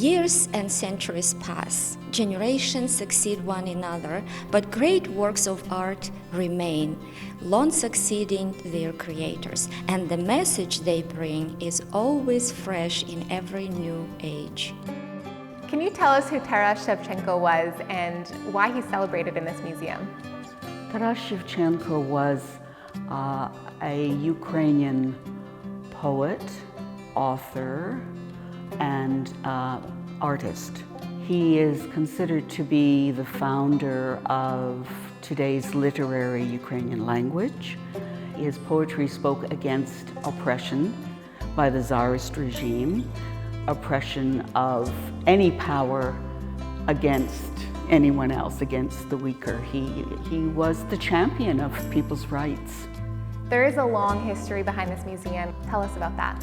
Years and centuries pass, generations succeed one another, but great works of art remain, long succeeding their creators, and the message they bring is always fresh in every new age. Can you tell us who Taras Shevchenko was and why he's celebrated in this museum? Taras Shevchenko was a Ukrainian poet, author, and artist. He is considered to be the founder of today's literary Ukrainian language. His poetry spoke against oppression by the Tsarist regime, oppression of any power against anyone else, against the weaker. He was the champion of people's rights. There is a long history behind this museum. Tell us about that.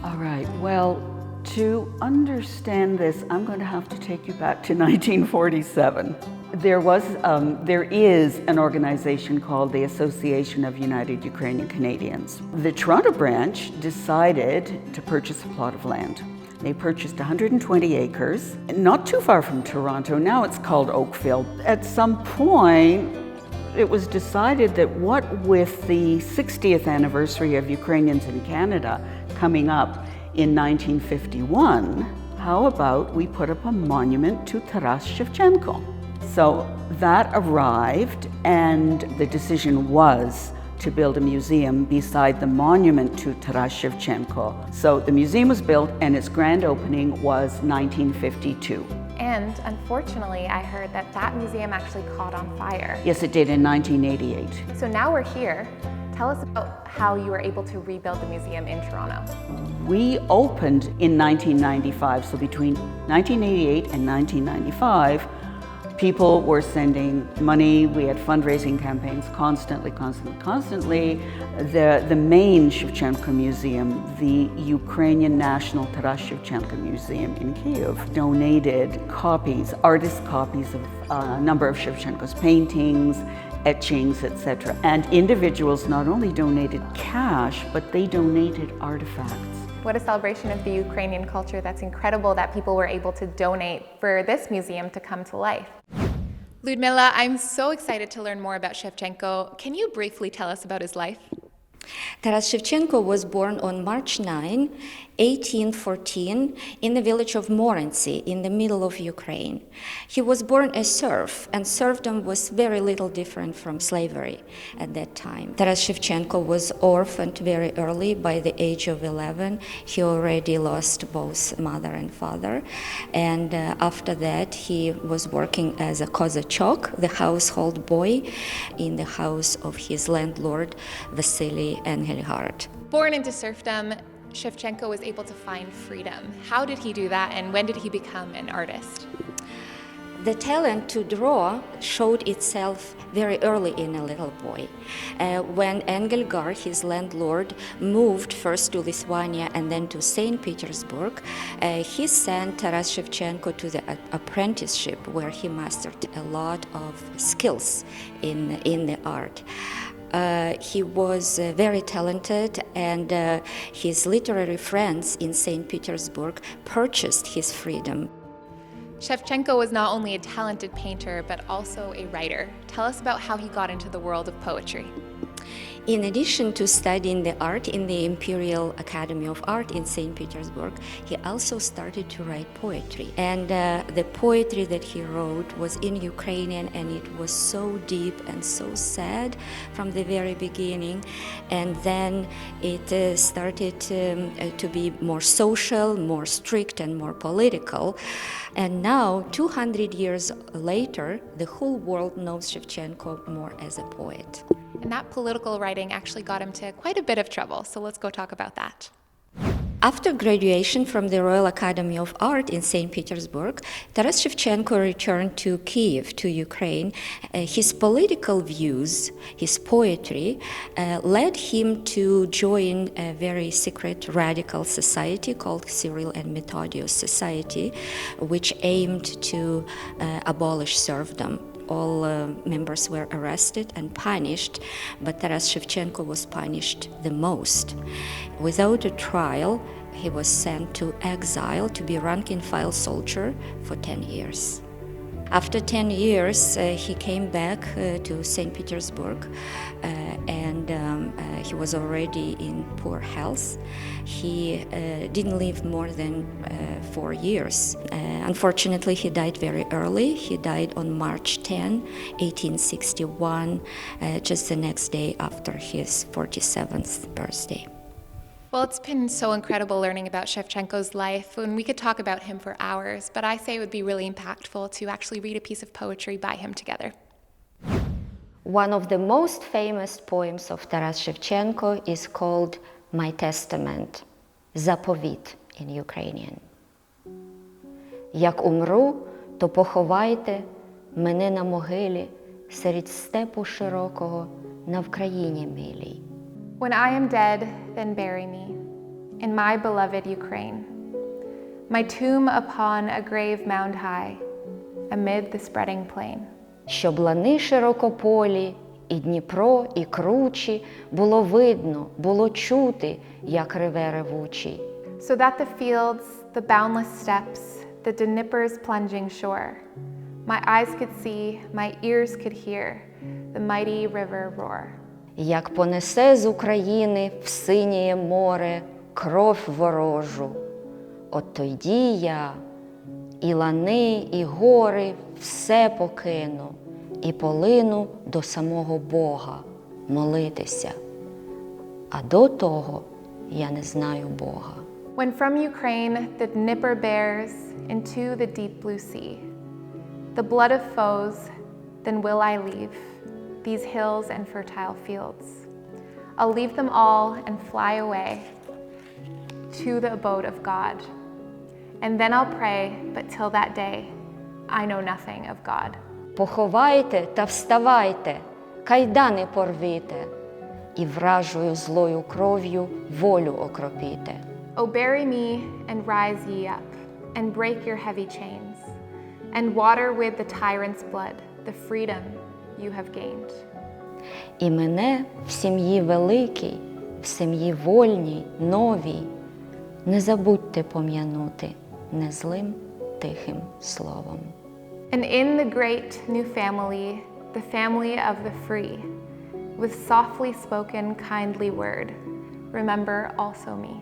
All right, well, to understand this, I'm going to have to take you back to 1947. There is an organization called the Association of United Ukrainian Canadians. The Toronto branch decided to purchase a plot of land. They purchased 120 acres, not too far from Toronto. Now it's called Oakville. At some point, it was decided that what with the 60th anniversary of Ukrainians in Canada coming up in 1951, how about we put up a monument to Taras Shevchenko? So that arrived, and the decision was to build a museum beside the monument to Taras Shevchenko. So the museum was built, and its grand opening was 1952. And unfortunately, I heard that that museum actually caught on fire. Yes, it did in 1988. So now we're here. Tell us about how you were able to rebuild the museum in Toronto. We opened in 1995, so between 1988 and 1995, people were sending money. We had fundraising campaigns constantly. The main Shevchenko Museum, the Ukrainian National Taras Shevchenko Museum in Kyiv, donated copies, artist copies of a number of Shevchenko's paintings, etchings, etc. And individuals not only donated cash, but they donated artifacts. What a celebration of the Ukrainian culture. That's incredible that people were able to donate for this museum to come to life. Ludmila, I'm so excited to learn more about Shevchenko. Can you briefly tell us about his life? Taras Shevchenko was born on March 9, 1814, in the village of Morency, in the middle of Ukraine. He was born a serf, and serfdom was very little different from slavery at that time. Taras Shevchenko was orphaned very early. By the age of 11, he already lost both mother and father. And after that, he was working as a kozachok, the household boy, in the house of his landlord, Vasily Engelhardt. Born into serfdom, Shevchenko was able to find freedom. How did he do that, and when did he become an artist? The talent to draw showed itself very early in a little boy. When Engelgard, his landlord, moved first to Lithuania and then to St. Petersburg, he sent Taras Shevchenko to the apprenticeship, where he mastered a lot of skills in the art. He was very talented, and his literary friends in St. Petersburg purchased his freedom. Shevchenko was not only a talented painter, but also a writer. Tell us about how he got into the world of poetry. In addition to studying the art in the Imperial Academy of Art in St. Petersburg, he also started to write poetry. And the poetry that he wrote was in Ukrainian, and it was so deep and so sad from the very beginning. And then it started to be more social, more strict, and more political. And now, 200 years later, the whole world knows Shevchenko more as a poet. And that political writing actually got him to quite a bit of trouble, so let's go talk about that. After graduation from the Royal Academy of Art in St. Petersburg, Taras Shevchenko returned to Kyiv, to Ukraine. His political views, his poetry, led him to join a very secret radical society called Cyril and Methodius Society, which aimed to abolish serfdom. All members were arrested and punished, but Taras Shevchenko was punished the most. Without a trial, He was sent to exile to be rank-and-file soldier for 10 years. After 10 years, he came back to St. Petersburg, and he was already in poor health. He didn't live more than 4 years. Unfortunately, he died very early. He died on March 10, 1861, just the next day after his 47th birthday. Well, it's been so incredible learning about Shevchenko's life, and we could talk about him for hours, but I say it would be really impactful to actually read a piece of poetry by him together. One of the most famous poems of Taras Shevchenko is called My Testament, Заповіт in Ukrainian. Як умру, то поховайте мене на могилі серед степу широкого на Вкраїні милій. When I am dead, then bury me in my beloved Ukraine, my tomb upon a grave mound high, amid the spreading plain. Щоб лани широкополі, і Дніпро, і кручі було видно, було чути, як реве ревучий. So that the fields, the boundless steppes, the Dnieper's plunging shore, my eyes could see, my ears could hear, the mighty river roar. Як понесе з України в синє море кров ворожу, от тоді я і лани, і гори все покину, і полину до самого Бога молитися. А до того я не знаю Бога. When from Ukraine the Dnieper bears into the deep blue sea, the blood of foes, then will I leave these hills and fertile fields. I'll leave them all and fly away to the abode of God. And then I'll pray, but till that day, I know nothing of God. Поховайте та вставайте, кайдани порвіте, і вражою злою кров'ю волю окропіте. O bury me and rise ye up, and break your heavy chains, and water with the tyrant's blood the freedom you have gained. І мене в сім'ї великій, в сім'ї вольній, новій, не забудьте пом'янути незлим тихим словом. And in the great new family, the family of the free, with softly spoken kindly word, remember also me.